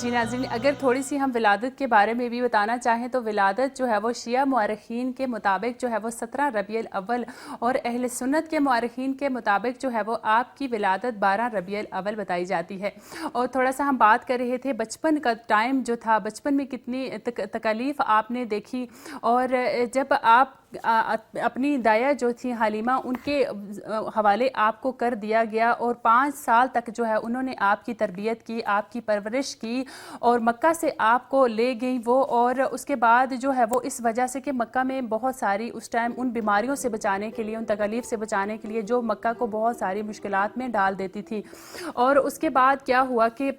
جی ناظرین، اگر تھوڑی سی ہم ولادت کے بارے میں بھی بتانا چاہیں تو ولادت جو ہے وہ شیعہ مورخین کے مطابق جو ہے وہ 17 ربیع الاول اور اہل سنت کے مورخین کے مطابق جو ہے وہ آپ کی ولادت 12 ربیع الاول بتائی جاتی ہے۔ اور تھوڑا سا ہم بات کر رہے تھے بچپن کا ٹائم جو تھا، بچپن میں کتنی تکالیف آپ نے دیکھی، اور جب آپ اپنی دایا جو تھی حلیمہ، ان کے حوالے آپ کو کر دیا گیا اور 5 سال تک جو ہے انہوں نے آپ کی تربیت کی، آپ کی پرورش کی، اور مکہ سے آپ کو لے گئیں وہ، اور اس کے بعد جو ہے وہ اس وجہ سے کہ مکہ میں بہت ساری اس ٹائم ان بیماریوں سے بچانے کے لیے، ان تکالیف سے بچانے کے لیے جو مکہ کو بہت ساری مشکلات میں ڈال دیتی تھی، اور اس کے بعد کیا ہوا کہ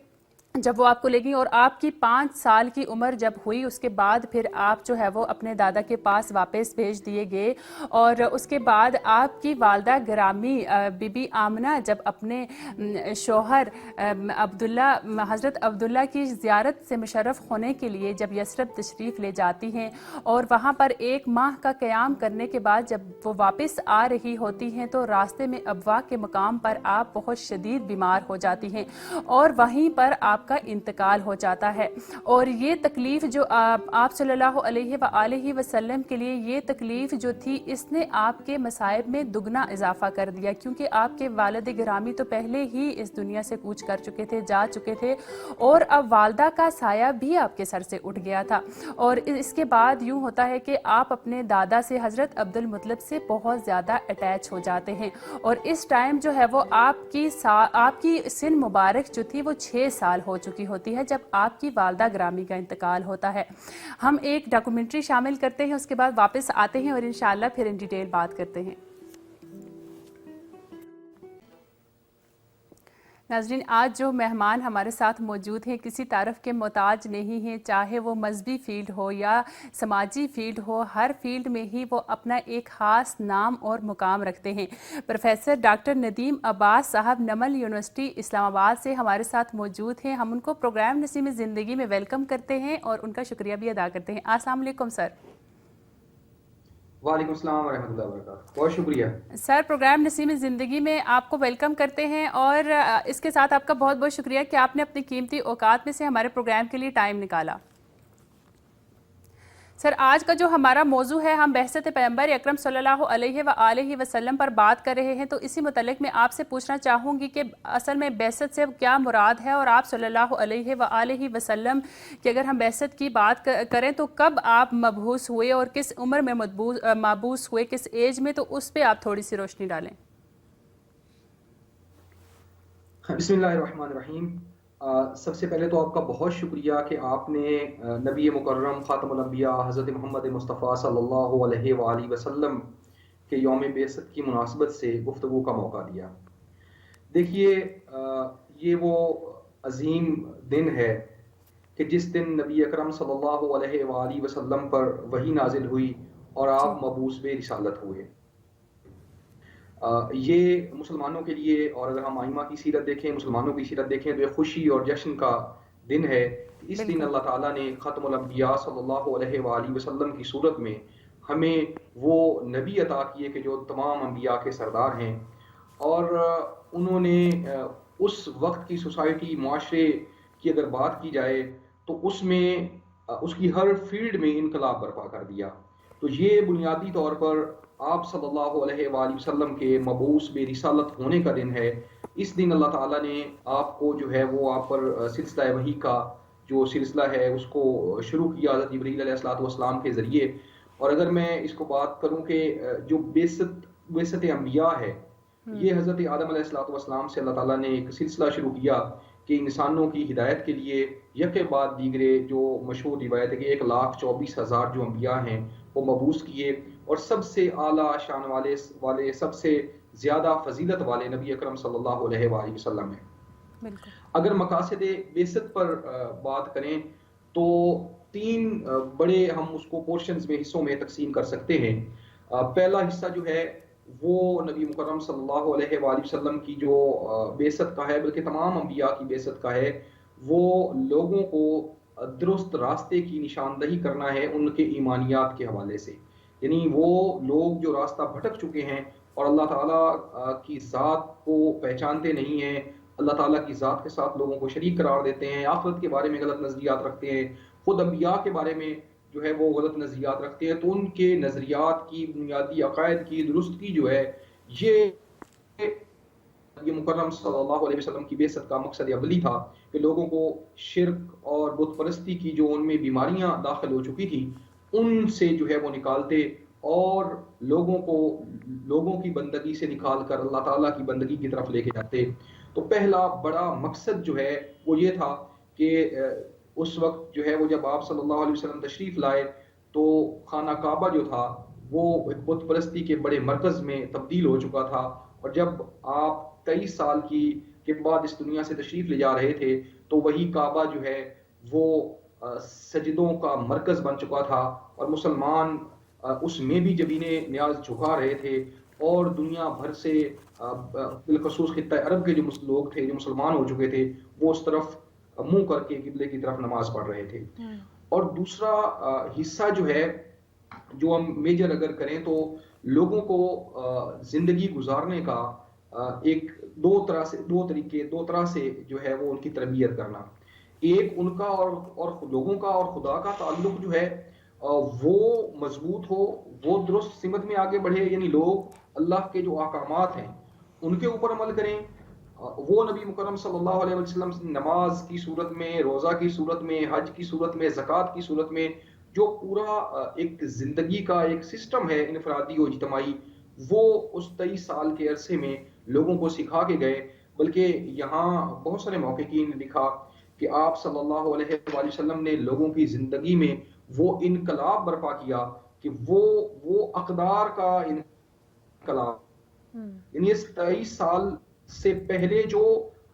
جب وہ آپ کو لے گئی اور آپ کی 5 سال کی عمر جب ہوئی، اس کے بعد پھر آپ جو ہے وہ اپنے دادا کے پاس واپس بھیج دیے گئے، اور اس کے بعد آپ کی والدہ گرامی بی بی آمنہ جب اپنے شوہر عبداللہ حضرت عبداللہ کی زیارت سے مشرف ہونے کے لیے جب یثرب تشریف لے جاتی ہیں، اور وہاں پر 1 ماہ کا قیام کرنے کے بعد جب وہ واپس آ رہی ہوتی ہیں تو راستے میں ابوا کے مقام پر آپ بہت شدید بیمار ہو جاتی ہیں اور وہیں پر آپ کا انتقال ہو جاتا ہے۔ اور یہ تکلیف جو آپ صلی اللہ علیہ وآلہ وسلم کے لیے یہ تکلیف جو تھی، اس نے آپ کے مصائب میں دگنا اضافہ کر دیا، کیونکہ آپ کے والد گرامی تو پہلے ہی اس دنیا سے کوچ کر چکے تھے، جا چکے تھے، اور اب والدہ کا سایہ بھی آپ کے سر سے اٹھ گیا تھا، اور اس کے بعد یوں ہوتا ہے کہ آپ اپنے دادا سے حضرت عبد المطلب سے بہت زیادہ اٹیچ ہو جاتے ہیں، اور اس ٹائم جو ہے وہ آپ کی سن مبارک جو تھی وہ 6 سال ہو چکی ہوتی ہے جب آپ کی والدہ گرامی کا انتقال ہوتا ہے۔ ہم ایک ڈاکومنٹری شامل کرتے ہیں، اس کے بعد واپس آتے ہیں اور انشاءاللہ پھر ان ڈیٹیل بات کرتے ہیں۔ ناظرین، آج جو مہمان ہمارے ساتھ موجود ہیں کسی تعارف کے محتاج نہیں ہیں، چاہے وہ مذہبی فیلڈ ہو یا سماجی فیلڈ ہو، ہر فیلڈ میں ہی وہ اپنا ایک خاص نام اور مقام رکھتے ہیں۔ پروفیسر ڈاکٹر ندیم عباس صاحب نمل یونیورسٹی اسلام آباد سے ہمارے ساتھ موجود ہیں۔ ہم ان کو پروگرام نسیم زندگی میں ویلکم کرتے ہیں اور ان کا شکریہ بھی ادا کرتے ہیں۔ السلام علیکم سر۔ وعلیکم السلام ورحمۃ اللہ وبرکاتہ، بہت شکریہ سر، پروگرام نسیم زندگی میں آپ کو ویلکم کرتے ہیں، اور اس کے ساتھ آپ کا بہت بہت شکریہ کہ آپ نے اپنی قیمتی اوقات میں سے ہمارے پروگرام کے لیے ٹائم نکالا۔ سر، آج کا جو ہمارا موضوع ہے، ہم بعثت پیغمبر اکرم صلی اللہ علیہ وآلہ وسلم پر بات کر رہے ہیں، تو اسی متعلق میں آپ سے پوچھنا چاہوں گی کہ اصل میں بعثت سے کیا مراد ہے، اور آپ صلی اللہ علیہ وآلہ وسلم کہ اگر ہم بعثت کی بات کریں تو کب آپ مبعوث ہوئے اور کس عمر میں مبعوث ہوئے، کس ایج میں، تو اس پہ آپ تھوڑی سی روشنی ڈالیں۔ بسم اللہ الرحمن الرحیم۔ سب سے پہلے تو آپ کا بہت شکریہ کہ آپ نے نبی مکرم خاتم الانبیاء حضرت محمد مصطفیٰ صلی اللہ علیہ وآلہ وسلم کے یوم بعثت کی مناسبت سے گفتگو کا موقع دیا۔ دیکھیے، یہ وہ عظیم دن ہے کہ جس دن نبی اکرم صلی اللہ علیہ وآلہ وسلم پر وحی نازل ہوئی اور جی آپ مبعوث رسالت ہوئے۔ یہ مسلمانوں کے لیے، اور اگر ہم آئمہ کی سیرت دیکھیں، مسلمانوں کی سیرت دیکھیں، تو یہ خوشی اور جشن کا دن ہے کہ اس دن بالکل اللہ تعالیٰ نے ختم الانبیاء صلی اللہ علیہ وآلہ وسلم کی صورت میں ہمیں وہ نبی عطا کیے کہ جو تمام انبیاء کے سردار ہیں، اور انہوں نے اس وقت کی سوسائٹی، معاشرے کی اگر بات کی جائے تو اس میں اس کی ہر فیلڈ میں انقلاب برپا کر دیا۔ تو یہ بنیادی طور پر آپ صلی اللہ علیہ وآلہ وسلم کے مبعوث رسالت ہونے کا دن ہے۔ اس دن اللہ تعالیٰ نے آپ کو جو ہے وہ آپ پر سلسلہ وحی کا جو سلسلہ ہے اس کو شروع کیا حضرت جبرائیل علیہ الصلوۃ والسلام کے ذریعے۔ اور اگر میں اس کو بات کروں کہ جو بعثت انبیاء ہے، یہ حضرت آدم علیہ الصلوۃ والسلام سے اللہ تعالیٰ نے ایک سلسلہ شروع کیا کہ انسانوں کی ہدایت کے لیے یکے بعد دیگرے، جو مشہور روایت ہے کہ 1,24,000 جو انبیاء ہیں وہ مبعوث کیے، اور سب سے اعلیٰ شان والے سب سے زیادہ فضیلت والے نبی اکرم صلی اللہ علیہ وآلہ وسلم ہیں۔ بالکل اگر مقاصد بعثت پر بات کریں تو 3 بڑے ہم اس کو پورشنز میں، حصوں میں تقسیم کر سکتے ہیں۔ پہلا حصہ جو ہے وہ نبی مکرم صلی اللہ علیہ وآلہ وسلم کی جو بعثت کا ہے، بلکہ تمام انبیاء کی بعثت کا ہے، وہ لوگوں کو درست راستے کی نشاندہی کرنا ہے ان کے ایمانیات کے حوالے سے۔ یعنی وہ لوگ جو راستہ بھٹک چکے ہیں اور اللہ تعالیٰ کی ذات کو پہچانتے نہیں ہیں، اللہ تعالیٰ کی ذات کے ساتھ لوگوں کو شریک قرار دیتے ہیں، آخرت کے بارے میں غلط نظریات رکھتے ہیں، خود انبیاء کے بارے میں جو ہے وہ غلط نظریات رکھتے ہیں، تو ان کے نظریات کی بنیادی عقائد کی درستگی جو ہے یہ مکرم صلی اللہ علیہ وسلم کی بعثت کا مقصد اولی تھا کہ لوگوں کو شرک اور بت پرستی کی جو ان میں بیماریاں داخل ہو چکی تھی ان سے جو ہے وہ نکالتے اور لوگوں کی بندگی سے نکال کر اللہ تعالیٰ کی بندگی کی طرف لے کے جاتے. تو پہلا بڑا مقصد جو ہے وہ یہ تھا کہ اس وقت جو ہے وہ جب آپ صلی اللہ علیہ وسلم تشریف لائے تو خانہ کعبہ جو تھا وہ بت پرستی کے بڑے مرکز میں تبدیل ہو چکا تھا، اور جب آپ 23 سال کے بعد اس دنیا سے تشریف لے جا رہے تھے تو وہی کعبہ جو ہے وہ سجدوں کا مرکز بن چکا تھا، اور مسلمان اس میں بھی جبین نیاز جھکا رہے تھے، اور دنیا بھر سے بالخصوص خطہ عرب کے جو لوگ تھے جو مسلمان ہو چکے تھے وہ اس طرف منہ کر کے قبلے کی طرف نماز پڑھ رہے تھے. اور دوسرا حصہ جو ہے جو ہم میجر اگر کریں تو لوگوں کو زندگی گزارنے کا ایک دو طرح سے جو ہے وہ ان کی تربیت کرنا. ایک ان کا اور لوگوں کا اور خدا کا تعلق جو ہے وہ مضبوط ہو، وہ درست سمت میں آگے بڑھے، یعنی لوگ اللہ کے جو احکامات ہیں ان کے اوپر عمل کریں. وہ نبی مکرم صلی اللہ علیہ وسلم نماز کی صورت میں، روزہ کی صورت میں، حج کی صورت میں، زکوٰۃ کی صورت میں جو پورا ایک زندگی کا ایک سسٹم ہے انفرادی و اجتماعی، وہ اس 23 سال کے عرصے میں لوگوں کو سکھا کے گئے. بلکہ یہاں بہت سارے محققین نے لکھا کہ آپ صلی اللہ علیہ وآلہ وسلم نے لوگوں کی زندگی میں وہ انقلاب برپا کیا کہ وہ اقدار کا انقلاب، یعنی اس 23 سال سے پہلے جو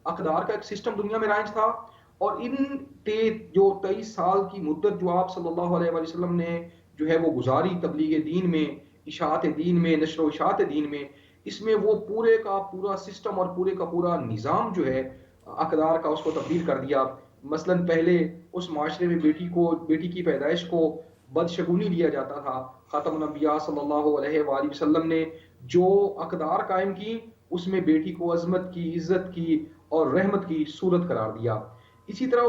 اقدار کا ایک سسٹم دنیا میں رائج تھا، اور ان جو 23 سال کی مدت جو آپ صلی اللہ علیہ وآلہ وسلم نے جو ہے وہ گزاری تبلیغ دین میں، اشاعت دین میں، نشر و اشاعت دین میں، اس میں وہ پورے کا پورا سسٹم اور پورے کا پورا نظام جو ہے اقدار کا اس کو تبدیل کر دیا. مثلا پہلے اس معاشرے میں بیٹی کی پیدائش کو بدشگونی لیا جاتا تھا. خاتم الانبیاء صلی اللہ علیہ وآلہ وسلم نے جو اقدار قائم کی اس میں بیٹی کو عظمت کی، عزت کی اور رحمت کی صورت قرار دیا. اسی طرح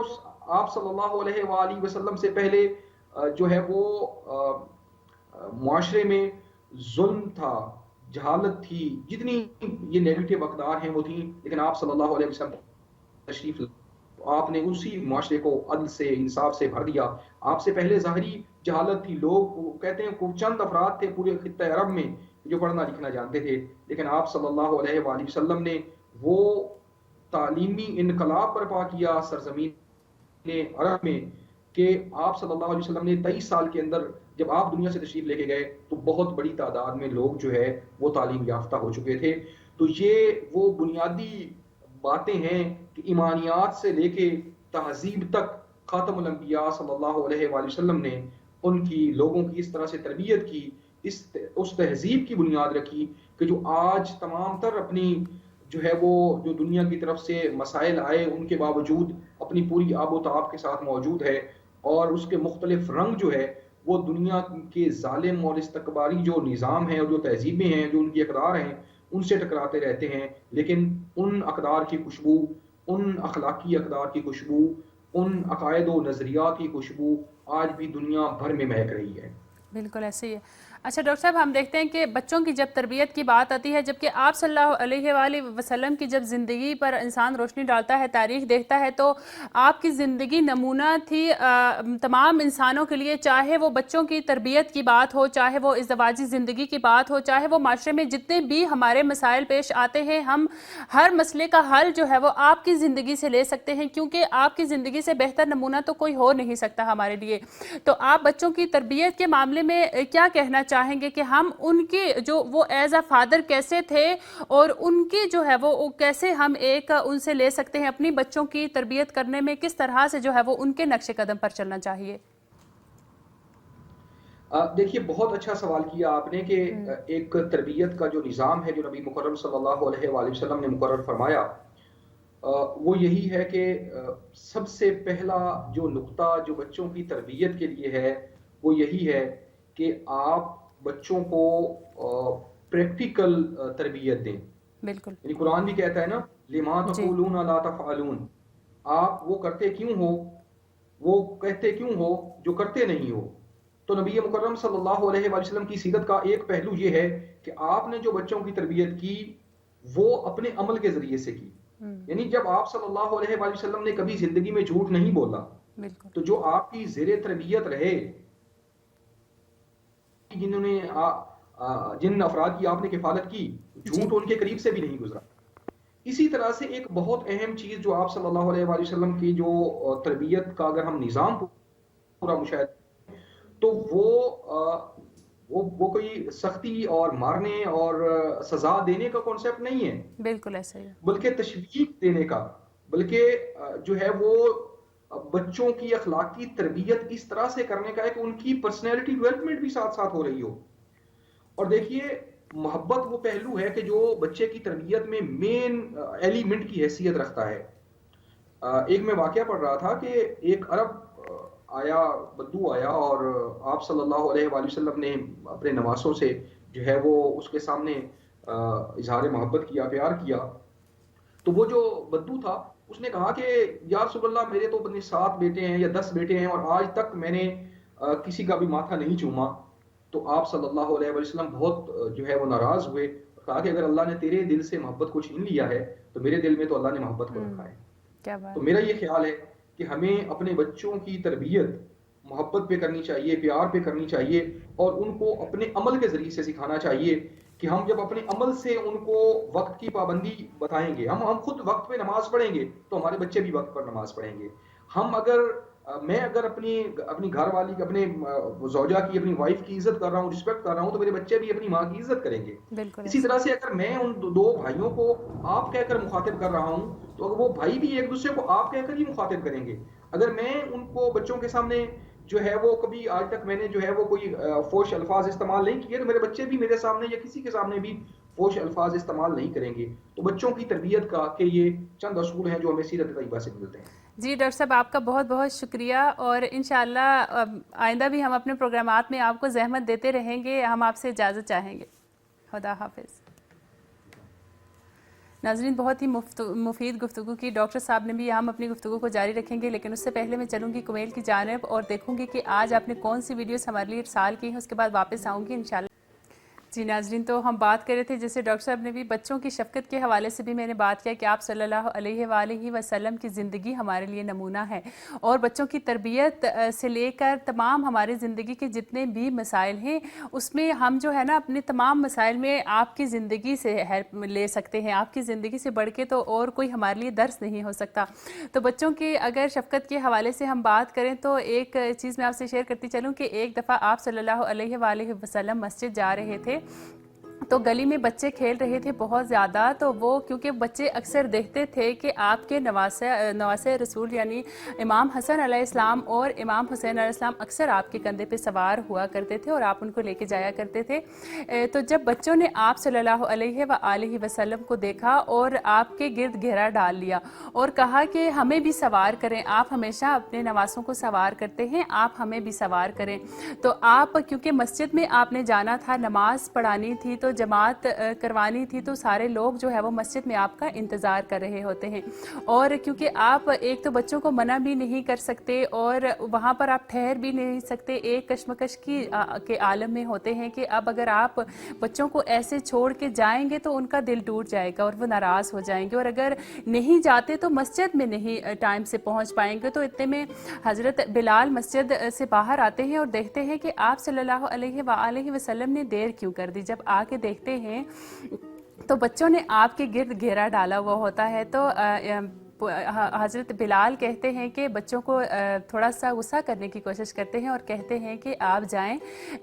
آپ صلی اللہ علیہ وآلہ وسلم سے پہلے جو ہے وہ معاشرے میں ظلم تھا، جہالت تھی، جتنی یہ نیگیٹو اقدار ہیں وہ تھیں، لیکن آپ صلی اللہ علیہ وسلم تشریف آپ نے اسی معاشرے کو عدل سے، انصاف سے بھر دیا. آپ سے پہلے ظاہری جہالت تھی، لوگ کہتے ہیں چند افراد تھے پورے خطہ عرب میں جو پڑھنا لکھنا جانتے تھے، لیکن آپ صلی اللہ علیہ وآلہ وسلم نے وہ تعلیمی انقلاب برپا کیا سرزمین عرب میں کہ آپ صلی اللہ علیہ وسلم نے 23 سال کے اندر جب آپ دنیا سے تشریف لے کے گئے تو بہت بڑی تعداد میں لوگ جو ہے وہ تعلیم یافتہ ہو چکے تھے. تو یہ وہ بنیادی باتیں ہیں کہ ایمانیات سے لے کے تہذیب تک خاتم الانبیاء صلی اللہ علیہ وآلہ وسلم نے ان کی لوگوں کی اس طرح سے تربیت کی، اس تہذیب کی بنیاد رکھی کہ جو آج تمام تر اپنی جو ہے وہ جو دنیا کی طرف سے مسائل آئے ان کے باوجود اپنی پوری آب و تاب کے ساتھ موجود ہے، اور اس کے مختلف رنگ جو ہے وہ دنیا کے ظالم اور استکباری جو نظام ہیں اور جو تہذیبیں ہیں جو ان کی اقدار ہیں ان سے ٹکراتے رہتے ہیں، لیکن ان اقدار کی خوشبو، ان اخلاقی اقدار کی خوشبو، ان عقائد و نظریات کی خوشبو آج بھی دنیا بھر میں مہک رہی ہے. بالکل ایسے ہی ہے. اچھا ڈاکٹر صاحب، ہم دیکھتے ہیں کہ بچوں کی جب تربیت کی بات آتی ہے، جبکہ آپ صلی اللہ علیہ وآلہ وسلم کی جب زندگی پر انسان روشنی ڈالتا ہے، تاریخ دیکھتا ہے، تو آپ کی زندگی نمونہ تھی تمام انسانوں کے لیے، چاہے وہ بچوں کی تربیت کی بات ہو، چاہے وہ ازدواجی زندگی کی بات ہو، چاہے وہ معاشرے میں جتنے بھی ہمارے مسائل پیش آتے ہیں، ہم ہر مسئلے کا حل جو ہے وہ آپ کی زندگی سے لے سکتے ہیں، کیونکہ آپ کی زندگی سے بہتر نمونہ تو کوئی ہو نہیں سکتا ہمارے لیے. تو آپ بچوں کی تربیت کے معاملے میں کیا کہنا چاہیں گے کہ ہم ان کے جو وہ ایز اے فادر کیسے تھے، اور ان کی جو ہے وہ کیسے ہم ایک ان سے لے سکتے ہیں اپنی بچوں کی تربیت کرنے میں، کس طرح سے جو ہے وہ ان کے نقش قدم پر چلنا چاہیے؟ دیکھیے بہت اچھا سوال کیا آپ نے کہ ایک تربیت کا جو نظام ہے جو نبی مکرم صلی اللہ علیہ وآلہ وسلم نے مقرر فرمایا وہ یہی ہے کہ سب سے پہلا جو نقطہ جو بچوں کی تربیت کے لیے ہے وہ یہی ہے کہ آپ بچوں کو پریکٹیکل تربیت دیں. بالکل یعنی قرآن بھی کہتا ہے نا لما جی تقولون لا تفعلون، آپ وہ کرتے کیوں ہو، وہ کہتے کیوں ہو جو کرتے نہیں ہو۔ تو نبی مکرم صلی اللہ علیہ وآلہ وسلم کی سیرت کا ایک پہلو یہ ہے کہ آپ نے جو بچوں کی تربیت کی وہ اپنے عمل کے ذریعے سے کی، یعنی جب آپ صلی اللہ علیہ وآلہ وسلم نے کبھی زندگی میں جھوٹ نہیں بولا، بالکل تو جو آپ کی زیر تربیت رہے، جنہوں نے جن افراد کی آپ نے کفالت کی، جی جھوٹ ان کے قریب سے بھی نہیں گزرا۔ اسی طرح سے ایک بہت اہم چیز جو آپ صلی اللہ علیہ وآلہ وسلم کی جو تربیت کا اگر ہم نظام پورا مشاہدہ تو وہ کوئی سختی اور مارنے اور سزا دینے کا کانسیپٹ نہیں ہے، بالکل ایسا ہی ہے بلکہ تشویق دینے کا، بلکہ جو ہے وہ بچوں کی اخلاقی تربیت اس طرح سے کرنے کا ہے کہ ان کی پرسنالٹی ڈیولپمنٹ بھی ساتھ ساتھ ہو رہی ہو۔ اور دیکھیے محبت وہ پہلو ہے کہ جو بچے کی تربیت میں مین ایلیمنٹ کی حیثیت رکھتا ہے۔ ایک میں واقعہ پڑھ رہا تھا کہ ایک عرب آیا، بدو آیا، اور آپ صلی اللہ علیہ وآلہ وسلم نے اپنے نواسوں سے جو ہے وہ اس کے سامنے اظہار محبت کیا، پیار کیا۔ تو وہ جو بدو تھا اس نے کہا کہ یا رسول اللہ میرے تو اپنے 7 بیٹے ہیں یا 10 بیٹے ہیں اور آج تک میں نے کسی کا بھی ماتھا نہیں چوما۔ تو آپ صلی اللہ علیہ وسلم بہت جو ہے وہ ناراض ہوئے، کہا کہ اگر اللہ نے تیرے دل سے محبت کو چھین لیا ہے تو میرے دل میں تو اللہ نے محبت کو رکھا ہے۔ کیا تو بات میرا یہ خیال ہے کہ ہمیں اپنے بچوں کی تربیت محبت پہ کرنی چاہیے، پیار پہ کرنی چاہیے، اور ان کو اپنے عمل کے ذریعے سے سکھانا چاہیے کہ ہم جب اپنے عمل سے ان کو وقت کی پابندی بتائیں گے، ہم خود وقت پہ نماز پڑھیں گے تو ہمارے بچے بھی وقت پر نماز پڑھیں گے۔ ہم اگر میں اگر اپنی گھر والی کی، اپنے زوجہ کی، اپنی وائف کی عزت کر رہا ہوں، رسپیکٹ کر رہا ہوں، تو میرے بچے بھی اپنی ماں کی عزت کریں گے۔ بالکل اسی ایسا طرح سے اگر میں ان 2 بھائیوں کو آپ کہہ کر مخاطب کر رہا ہوں تو وہ بھائی بھی ایک دوسرے کو آپ کہہ کر ہی مخاطب کریں گے۔ اگر میں ان کو بچوں کے سامنے جو ہے وہ کبھی آج تک میں نے جو ہے وہ کوئی فوش الفاظ استعمال نہیں کیے تو میرے بچے بھی میرے سامنے یا کسی کے سامنے بھی فوش الفاظ استعمال نہیں کریں گے۔ تو بچوں کی تربیت کا کہ یہ چند اصول ہیں جو ہمیں سیرت طیبہ سے ملتے ہیں۔ جی ڈاکٹر صاحب آپ کا بہت بہت شکریہ، اور انشاءاللہ آئندہ بھی ہم اپنے پروگرامات میں آپ کو زحمت دیتے رہیں گے۔ ہم آپ سے اجازت چاہیں گے۔ خدا حافظ۔ ناظرین بہت ہی مفید گفتگو کی ڈاکٹر صاحب نے بھی، ہم اپنی گفتگو کو جاری رکھیں گے، لیکن اس سے پہلے میں چلوں گی کمیل کی جانب اور دیکھوں گی کہ آج آپ نے کون سی ویڈیوز ہمارے لیے ارسال کی ہیں، اس کے بعد واپس آؤں گی انشاءاللہ۔ جی ناظرین، تو ہم بات کر رہے تھے جیسے ڈاکٹر صاحب نے بھی بچوں کی شفقت کے حوالے سے بھی میں نے بات کیا کہ آپ صلی اللہ علیہ وآلہ وسلم کی زندگی ہمارے لیے نمونہ ہے، اور بچوں کی تربیت سے لے کر تمام ہماری زندگی کے جتنے بھی مسائل ہیں اس میں ہم جو ہے نا اپنے تمام مسائل میں آپ کی زندگی سے ہیلپ لے سکتے ہیں۔ آپ کی زندگی سے بڑھ کے تو اور کوئی ہمارے لیے درس نہیں ہو سکتا۔ تو بچوں کی اگر شفقت کے حوالے سے ہم بات کریں تو ایک چیز میں آپ سے شیئر کرتی چلوں کہ ایک دفعہ آپ صلی اللہ علیہ وآلہ وسلم مسجد جا رہے تھے تو گلی میں بچے کھیل رہے تھے بہت زیادہ، تو وہ کیونکہ بچے اکثر دیکھتے تھے کہ آپ کے نواسے رسول یعنی امام حسن علیہ السلام اور امام حسین علیہ السلام اکثر آپ کے کندھے پہ سوار ہوا کرتے تھے اور آپ ان کو لے کے جایا کرتے تھے۔ تو جب بچوں نے آپ صلی اللہ علیہ وآلہ وسلم کو دیکھا اور آپ کے گرد گھیرا ڈال لیا اور کہا کہ ہمیں بھی سوار کریں، آپ ہمیشہ اپنے نواسوں کو سوار کرتے ہیں، آپ ہمیں بھی سوار کریں۔ تو آپ کیونکہ مسجد میں آپ نے جانا تھا، نماز پڑھانی تھی، تو جماعت کروانی تھی، تو سارے لوگ جو ہے وہ مسجد میں آپ کا انتظار کر رہے ہوتے ہیں، اور کیونکہ آپ ایک تو بچوں کو منع بھی نہیں کر سکتے اور وہاں پر آپ ٹھہر بھی نہیں سکتے، ایک کشمکش کے عالم میں ہوتے ہیں کہ اب اگر آپ بچوں کو ایسے چھوڑ کے جائیں گے تو ان کا دل ٹوٹ جائے گا اور وہ ناراض ہو جائیں گے، اور اگر نہیں جاتے تو مسجد میں نہیں ٹائم سے پہنچ پائیں گے۔ تو اتنے میں حضرت بلال مسجد سے باہر آتے ہیں اور دیکھتے ہیں کہ آپ صلی اللہ علیہ وآلہ وسلم نے دیر کیوں کر دی۔ جب آ کے دیکھتے ہیں تو بچوں نے آپ کے گرد گھیرا ڈالا ہوا ہوتا ہے، تو حضرت بلال کہتے ہیں کہ بچوں کو تھوڑا سا غصہ کرنے کی کوشش کرتے ہیں اور کہتے ہیں کہ آپ جائیں،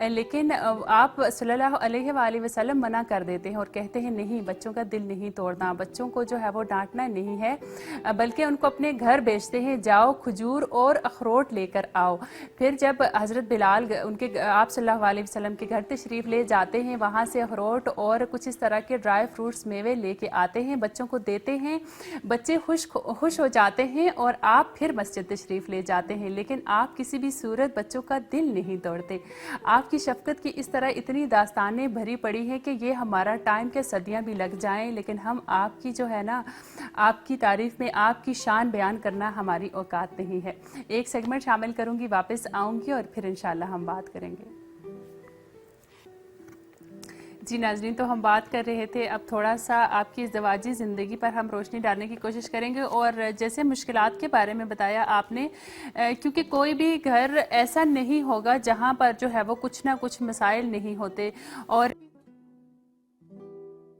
لیکن آپ صلی اللہ علیہ وآلہ وسلم منع کر دیتے ہیں اور کہتے ہیں نہیں، بچوں کا دل نہیں توڑنا، بچوں کو جو ہے وہ ڈانٹنا نہیں ہے، بلکہ ان کو اپنے گھر بھیجتے ہیں، جاؤ کھجور اور اخروٹ لے کر آؤ۔ پھر جب حضرت بلال ان کے آپ صلی اللہ علیہ وسلم کے گھر تشریف لے جاتے ہیں، وہاں سے اخروٹ اور کچھ اس طرح کے ڈرائی فروٹس میوے لے کے آتے ہیں، بچوں کو دیتے ہیں، بچے خشک خوش ہو جاتے ہیں اور آپ پھر مسجد تشریف لے جاتے ہیں، لیکن آپ کسی بھی صورت بچوں کا دل نہیں توڑتے۔ آپ کی شفقت کی اس طرح اتنی داستانیں بھری پڑی ہیں کہ یہ ہمارا ٹائم کے صدیاں بھی لگ جائیں، لیکن ہم آپ کی جو ہے نا، آپ کی تعریف میں آپ کی شان بیان کرنا ہماری اوقات نہیں ہے۔ ایک سیگمنٹ شامل کروں گی، واپس آؤں گی اور پھر انشاءاللہ ہم بات کریں گے۔ جی ناظرین، تو ہم بات کر رہے تھے، اب تھوڑا سا آپ کی ازدواجی زندگی پر ہم روشنی ڈالنے کی کوشش کریں گے، اور جیسے مشکلات کے بارے میں بتایا آپ نے، کیونکہ کوئی بھی گھر ایسا نہیں ہوگا جہاں پر جو ہے وہ کچھ نہ کچھ مسائل نہیں ہوتے، اور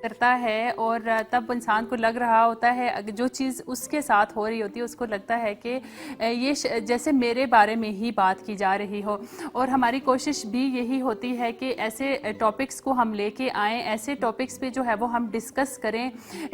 کرتا ہے اور تب انسان کو لگ رہا ہوتا ہے جو چیز اس کے ساتھ ہو رہی ہوتی ہے اس کو لگتا ہے کہ یہ جیسے میرے بارے میں ہی بات کی جا رہی ہو، اور ہماری کوشش بھی یہی ہوتی ہے کہ ایسے ٹاپکس کو ہم لے کے آئیں، ایسے ٹاپکس پہ جو ہے وہ ہم ڈسکس کریں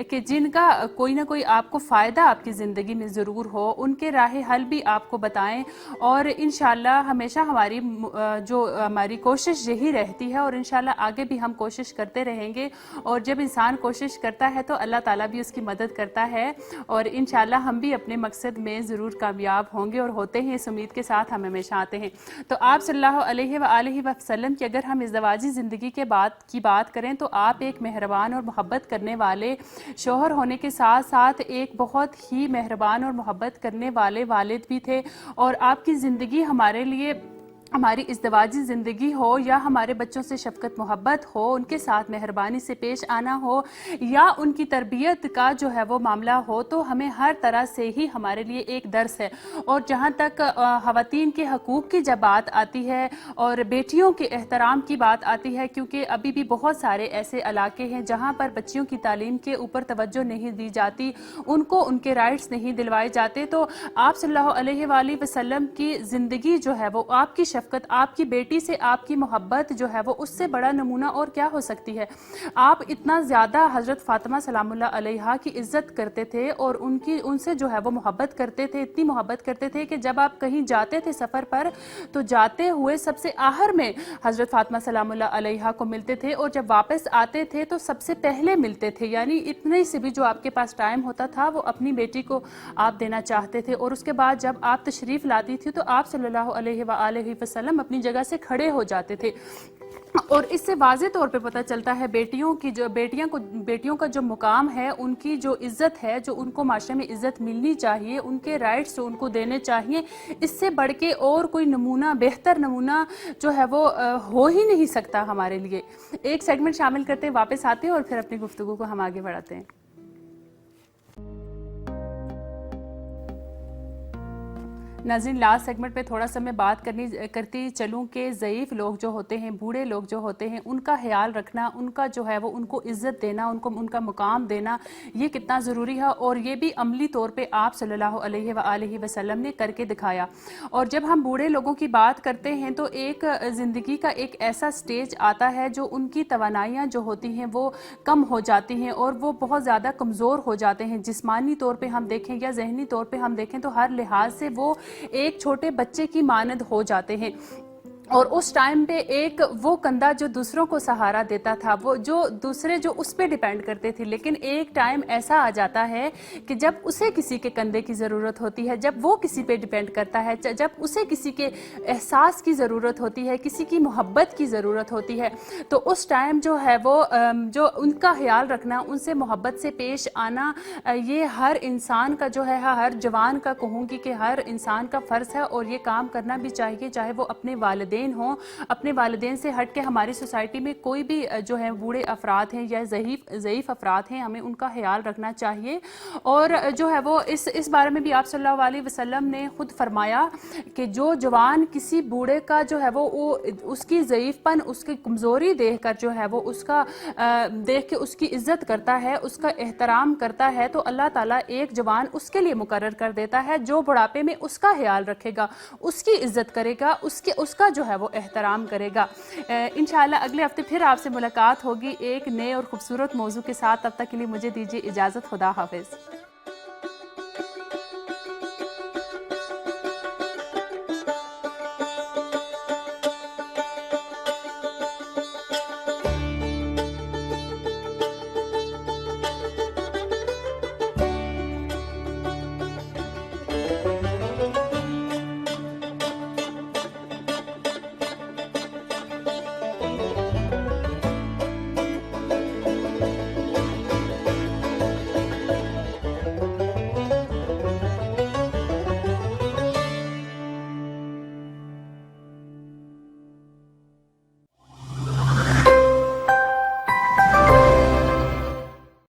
کہ جن کا کوئی نہ کوئی آپ کو فائدہ آپ کی زندگی میں ضرور ہو، ان کے راہ حل بھی آپ کو بتائیں، اور انشاءاللہ ہمیشہ ہماری کوشش یہی رہتی ہے، اور انشاءاللہ آگے بھی ہم کوشش کرتے رہیں گے، اور جب انسان کوشش کرتا ہے تو اللہ تعالیٰ بھی اس کی مدد کرتا ہے، اور انشاءاللہ ہم بھی اپنے مقصد میں ضرور کامیاب ہوں گے اور ہوتے ہیں، اس امید کے ساتھ ہم ہمیشہ آتے ہیں۔ تو آپ صلی اللہ علیہ وآلہ وسلم کی اگر ہم ازدواجی زندگی کی بات کریں تو آپ ایک مہربان اور محبت کرنے والے شوہر ہونے کے ساتھ ساتھ ایک بہت ہی مہربان اور محبت کرنے والے والد بھی تھے، اور آپ کی زندگی ہمارے لیے، ہماری ازدواجی زندگی ہو یا ہمارے بچوں سے شفقت محبت ہو، ان کے ساتھ مہربانی سے پیش آنا ہو، یا ان کی تربیت کا جو ہے وہ معاملہ ہو، تو ہمیں ہر طرح سے ہی ہمارے لیے ایک درس ہے۔ اور جہاں تک خواتین کے حقوق کی جب بات آتی ہے اور بیٹیوں کے احترام کی بات آتی ہے، کیونکہ ابھی بھی بہت سارے ایسے علاقے ہیں جہاں پر بچیوں کی تعلیم کے اوپر توجہ نہیں دی جاتی، ان کو ان کے رائٹس نہیں دلوائے جاتے، تو آپ صلی اللہ علیہ وآلہ وسلم کی زندگی جو ہے وہ آپ کی شفقت، آپ کی بیٹی سے آپ کی محبت جو ہے وہ اس سے بڑا نمونہ اور کیا ہو سکتی ہے۔ آپ اتنا زیادہ حضرت فاطمہ سلام اللہ علیہا کی عزت کرتے تھے اور ان سے جو ہے وہ محبت کرتے تھے، اتنی محبت کرتے تھے کہ جب آپ کہیں جاتے تھے سفر پر تو جاتے ہوئے سب سے آخر میں حضرت فاطمہ سلام اللہ علیہا کو ملتے تھے، اور جب واپس آتے تھے تو سب سے پہلے ملتے تھے، یعنی اتنے سے بھی جو آپ کے پاس ٹائم ہوتا تھا وہ اپنی بیٹی کو آپ دینا چاہتے تھے۔ اور اس کے بعد جب آپ تشریف لاتی تھی تو آپ صلی اللہ علیہ وآلہ وسلم اپنی جگہ سے کھڑے ہو جاتے تھے، اور اس سے واضح طور پہ پتہ چلتا ہے بیٹیوں کا جو مقام ہے، ان کی جو عزت ہے، جو ان کو معاشرے میں عزت ملنی چاہیے، ان کے رائٹس جو ان کو دینے چاہیے، اس سے بڑھ کے اور کوئی نمونہ، بہتر نمونہ جو ہے وہ ہو ہی نہیں سکتا ہمارے لیے۔ ایک سیگمنٹ شامل کرتے ہیں، واپس آتے ہیں اور پھر اپنی گفتگو کو ہم آگے بڑھاتے ہیں۔ ناظرین، لاسٹ سیگمنٹ پہ تھوڑا سا میں بات کرتی چلوں کہ ضعیف لوگ جو ہوتے ہیں، بوڑھے لوگ جو ہوتے ہیں، ان کا خیال رکھنا، ان کا جو ہے وہ ان کو عزت دینا، ان کا مقام دینا، یہ کتنا ضروری ہے، اور یہ بھی عملی طور پہ آپ صلی اللہ علیہ وآلہ وسلم نے کر کے دکھایا۔ اور جب ہم بوڑھے لوگوں کی بات کرتے ہیں تو ایک زندگی کا ایک ایسا سٹیج آتا ہے جو ان کی توانائیاں جو ہوتی ہیں وہ کم ہو جاتی ہیں، اور وہ بہت زیادہ کمزور ہو جاتے ہیں، جسمانی طور پہ ہم دیکھیں یا ذہنی طور پہ ہم دیکھیں تو ہر لحاظ سے وہ ایک چھوٹے بچے کی مانند ہو جاتے ہیں۔ اور اس ٹائم پہ ایک وہ کندھا جو دوسروں کو سہارا دیتا تھا، وہ جو دوسرے جو اس پہ ڈیپینڈ کرتے تھے، لیکن ایک ٹائم ایسا آ جاتا ہے کہ جب اسے کسی کے کندھے کی ضرورت ہوتی ہے، جب وہ کسی پہ ڈیپینڈ کرتا ہے، جب اسے کسی کے احساس کی ضرورت ہوتی ہے، کسی کی محبت کی ضرورت ہوتی ہے، تو اس ٹائم جو ہے وہ جو ان کا خیال رکھنا، ان سے محبت سے پیش آنا، یہ ہر انسان کا جو ہے، ہر جوان کا کہوں گی کہ ہر انسان کا فرض ہے، اور یہ کام کرنا بھی چاہیے، چاہے وہ اپنے والدین ہوں، اپنے والدین سے ہٹ کے ہماری سوسائٹی میں کوئی بھی جو ہے بوڑھے افراد ہیں یا ضعیف افراد ہیں، ہمیں ان کا خیال رکھنا چاہیے۔ اور جو ہے وہ اس بارے میں بھی آپ صلی اللہ علیہ وسلم نے خود فرمایا کہ جو جوان کسی بوڑھے کا جو ہے وہ اس کی ضعیف پن، اس کی کمزوری دیکھ کر جو ہے وہ اس کا دیکھ کے اس کی عزت کرتا ہے، اس کا احترام کرتا ہے، تو اللہ تعالیٰ ایک جوان اس کے لیے مقرر کر دیتا ہے جو بڑھاپے میں اس کا خیال رکھے گا، اس کی عزت کرے گا، اس کا جو ہے وہ احترام کرے گا۔ انشاءاللہ اگلے ہفتے پھر آپ سے ملاقات ہوگی ایک نئے اور خوبصورت موضوع کے ساتھ، تب تک کے لیے مجھے دیجیے اجازت، خدا حافظ۔